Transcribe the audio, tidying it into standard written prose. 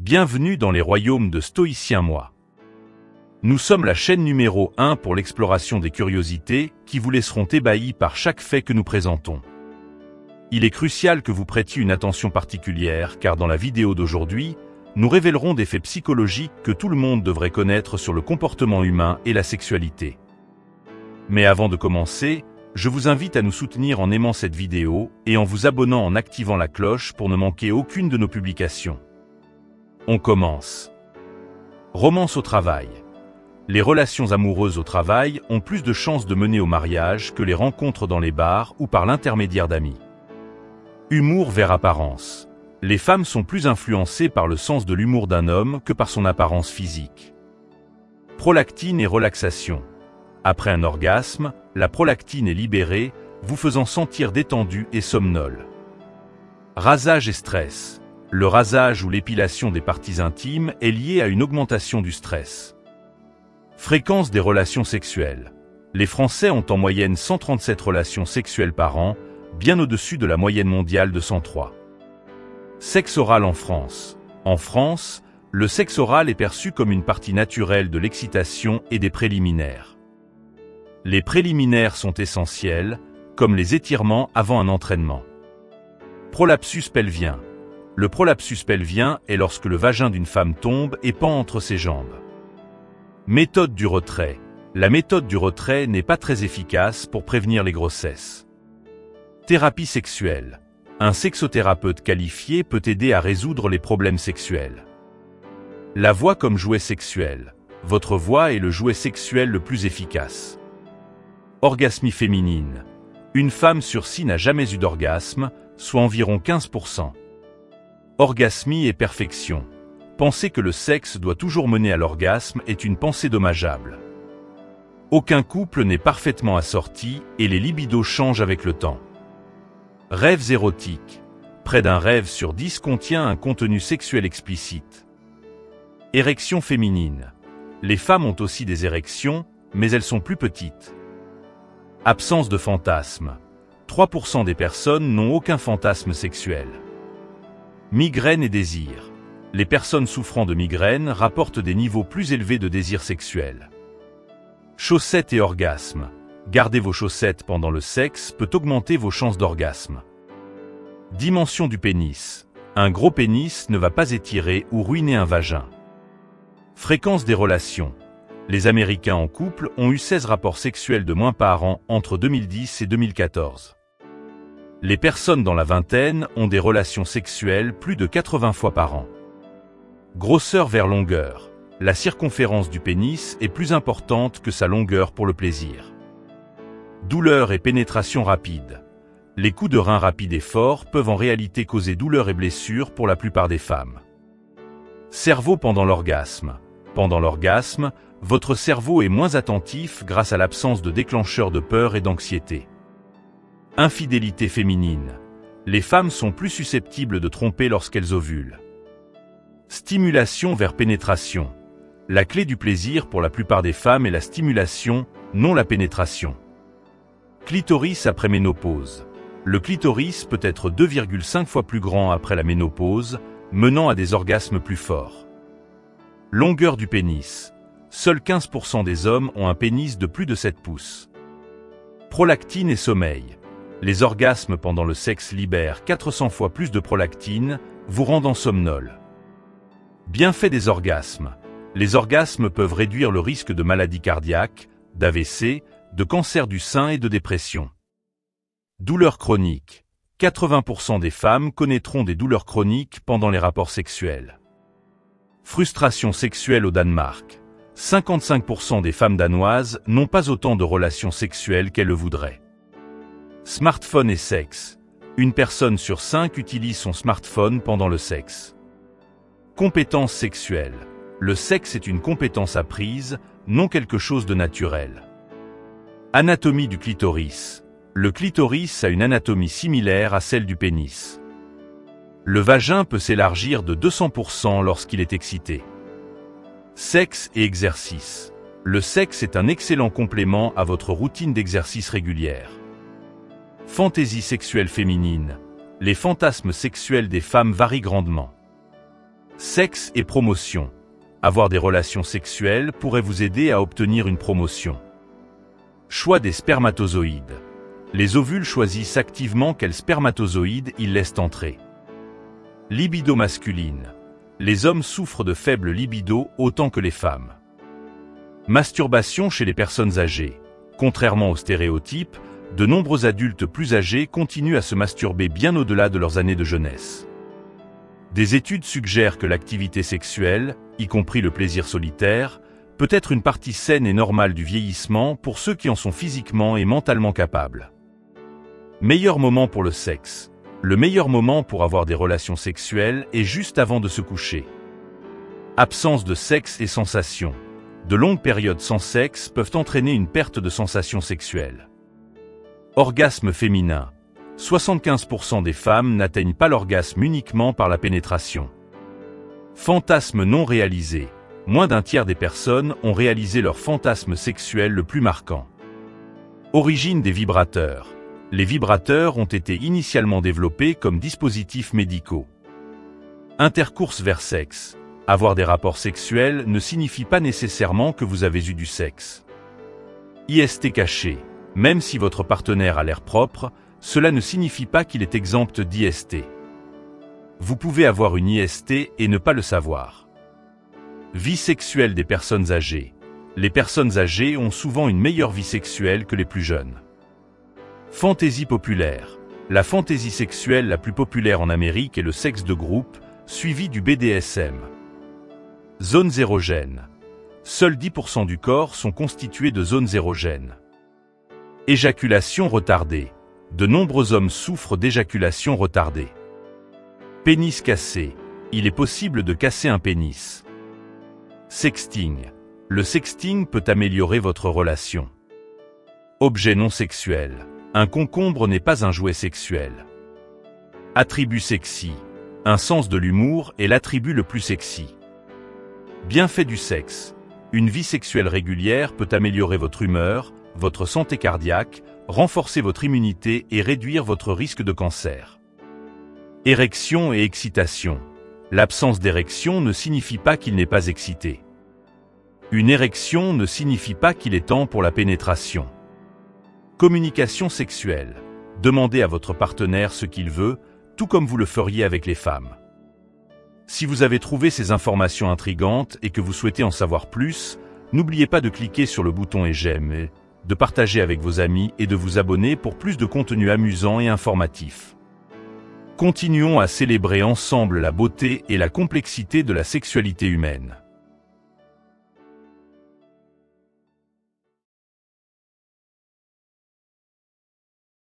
Bienvenue dans les royaumes de Stoïcien Moi. Nous sommes la chaîne numéro 1 pour l'exploration des curiosités qui vous laisseront ébahis par chaque fait que nous présentons. Il est crucial que vous prêtiez une attention particulière car dans la vidéo d'aujourd'hui, nous révélerons des faits psychologiques que tout le monde devrait connaître sur le comportement humain et la sexualité. Mais avant de commencer, je vous invite à nous soutenir en aimant cette vidéo et en vous abonnant en activant la cloche pour ne manquer aucune de nos publications. On commence. Romance au travail. Les relations amoureuses au travail ont plus de chances de mener au mariage que les rencontres dans les bars ou par l'intermédiaire d'amis. Humour vers apparence. Les femmes sont plus influencées par le sens de l'humour d'un homme que par son apparence physique. Prolactine et relaxation. Après un orgasme, la prolactine est libérée, vous faisant sentir détendu et somnole. Rasage et stress. Le rasage ou l'épilation des parties intimes est lié à une augmentation du stress. Fréquence des relations sexuelles. Les Français ont en moyenne 137 relations sexuelles par an, bien au-dessus de la moyenne mondiale de 103. Sexe oral en France. En France, le sexe oral est perçu comme une partie naturelle de l'excitation et des préliminaires. Les préliminaires sont essentiels, comme les étirements avant un entraînement. Prolapsus pelvien. Le prolapsus pelvien est lorsque le vagin d'une femme tombe et pend entre ses jambes. Méthode du retrait. La méthode du retrait n'est pas très efficace pour prévenir les grossesses. Thérapie sexuelle. Un sexothérapeute qualifié peut aider à résoudre les problèmes sexuels. La voix comme jouet sexuel. Votre voix est le jouet sexuel le plus efficace. Orgasmie féminine. Une femme sur 6 n'a jamais eu d'orgasme, soit environ 15%. Orgasmie et perfection. Penser que le sexe doit toujours mener à l'orgasme est une pensée dommageable. Aucun couple n'est parfaitement assorti et les libidos changent avec le temps. Rêves érotiques. Près d'un rêve sur 10 contient un contenu sexuel explicite. Érection féminine. Les femmes ont aussi des érections, mais elles sont plus petites. Absence de fantasme. 3% des personnes n'ont aucun fantasme sexuel. Migraine et désir. Les personnes souffrant de migraine rapportent des niveaux plus élevés de désir sexuel. Chaussettes et orgasme. Garder vos chaussettes pendant le sexe peut augmenter vos chances d'orgasme. Dimension du pénis. Un gros pénis ne va pas étirer ou ruiner un vagin. Fréquence des relations. Les Américains en couple ont eu 16 rapports sexuels de moins par an entre 2010 et 2014. Les personnes dans la vingtaine ont des relations sexuelles plus de 80 fois par an. Grosseur vers longueur. La circonférence du pénis est plus importante que sa longueur pour le plaisir. Douleur et pénétration rapide. Les coups de rein rapides et forts peuvent en réalité causer douleur et blessures pour la plupart des femmes. Cerveau pendant l'orgasme. Pendant l'orgasme, votre cerveau est moins attentif grâce à l'absence de déclencheurs de peur et d'anxiété. Infidélité féminine. Les femmes sont plus susceptibles de tromper lorsqu'elles ovulent. Stimulation vers pénétration. La clé du plaisir pour la plupart des femmes est la stimulation, non la pénétration. Clitoris après ménopause. Le clitoris peut être 2,5 fois plus grand après la ménopause, menant à des orgasmes plus forts. Longueur du pénis. Seuls 15% des hommes ont un pénis de plus de 7 pouces. Prolactine et sommeil. Les orgasmes pendant le sexe libèrent 400 fois plus de prolactine, vous rendant somnole. Bienfait des orgasmes. Les orgasmes peuvent réduire le risque de maladies cardiaques, d'AVC, de cancer du sein et de dépression. Douleurs chroniques. 80% des femmes connaîtront des douleurs chroniques pendant les rapports sexuels. Frustration sexuelle au Danemark. 55% des femmes danoises n'ont pas autant de relations sexuelles qu'elles le voudraient. Smartphone et sexe. Une personne sur 5 utilise son smartphone pendant le sexe. Compétence sexuelle. Le sexe est une compétence apprise, non quelque chose de naturel. Anatomie du clitoris. Le clitoris a une anatomie similaire à celle du pénis. Le vagin peut s'élargir de 200% lorsqu'il est excité. Sexe et exercice. Le sexe est un excellent complément à votre routine d'exercice régulière. Fantaisie sexuelle féminine. Les fantasmes sexuels des femmes varient grandement. Sexe et promotion. Avoir des relations sexuelles pourrait vous aider à obtenir une promotion. Choix des spermatozoïdes. Les ovules choisissent activement quels spermatozoïdes ils laissent entrer. Libido masculine. Les hommes souffrent de faible libido autant que les femmes. Masturbation chez les personnes âgées. Contrairement aux stéréotypes, de nombreux adultes plus âgés continuent à se masturber bien au-delà de leurs années de jeunesse. Des études suggèrent que l'activité sexuelle, y compris le plaisir solitaire, peut être une partie saine et normale du vieillissement pour ceux qui en sont physiquement et mentalement capables. Meilleur moment pour le sexe. Le meilleur moment pour avoir des relations sexuelles est juste avant de se coucher. Absence de sexe et sensations. De longues périodes sans sexe peuvent entraîner une perte de sensations sexuelles. Orgasme féminin. 75% des femmes n'atteignent pas l'orgasme uniquement par la pénétration. Fantasme non réalisé. Moins d'un tiers des personnes ont réalisé leur fantasme sexuel le plus marquant. Origine des vibrateurs. Les vibrateurs ont été initialement développés comme dispositifs médicaux. Intercourse vers sexe. Avoir des rapports sexuels ne signifie pas nécessairement que vous avez eu du sexe. IST caché. Même si votre partenaire a l'air propre, cela ne signifie pas qu'il est exempt d'IST. Vous pouvez avoir une IST et ne pas le savoir. Vie sexuelle des personnes âgées. Les personnes âgées ont souvent une meilleure vie sexuelle que les plus jeunes. Fantaisie populaire. La fantaisie sexuelle la plus populaire en Amérique est le sexe de groupe, suivi du BDSM. Zones érogènes. Seuls 10% du corps sont constitués de zones érogènes. Éjaculation retardée. De nombreux hommes souffrent d'éjaculation retardée. Pénis cassé. Il est possible de casser un pénis. Sexting. Le sexting peut améliorer votre relation. Objet non sexuel. Un concombre n'est pas un jouet sexuel. Attribut sexy. Un sens de l'humour est l'attribut le plus sexy. Bienfait du sexe. Une vie sexuelle régulière peut améliorer votre humeur, votre santé cardiaque, renforcer votre immunité et réduire votre risque de cancer. Érection et excitation. L'absence d'érection ne signifie pas qu'il n'est pas excité. Une érection ne signifie pas qu'il est temps pour la pénétration. Communication sexuelle. Demandez à votre partenaire ce qu'il veut, tout comme vous le feriez avec les femmes. Si vous avez trouvé ces informations intrigantes et que vous souhaitez en savoir plus, n'oubliez pas de cliquer sur le bouton et j'aime, de partager avec vos amis et de vous abonner pour plus de contenu amusant et informatif. Continuons à célébrer ensemble la beauté et la complexité de la sexualité humaine.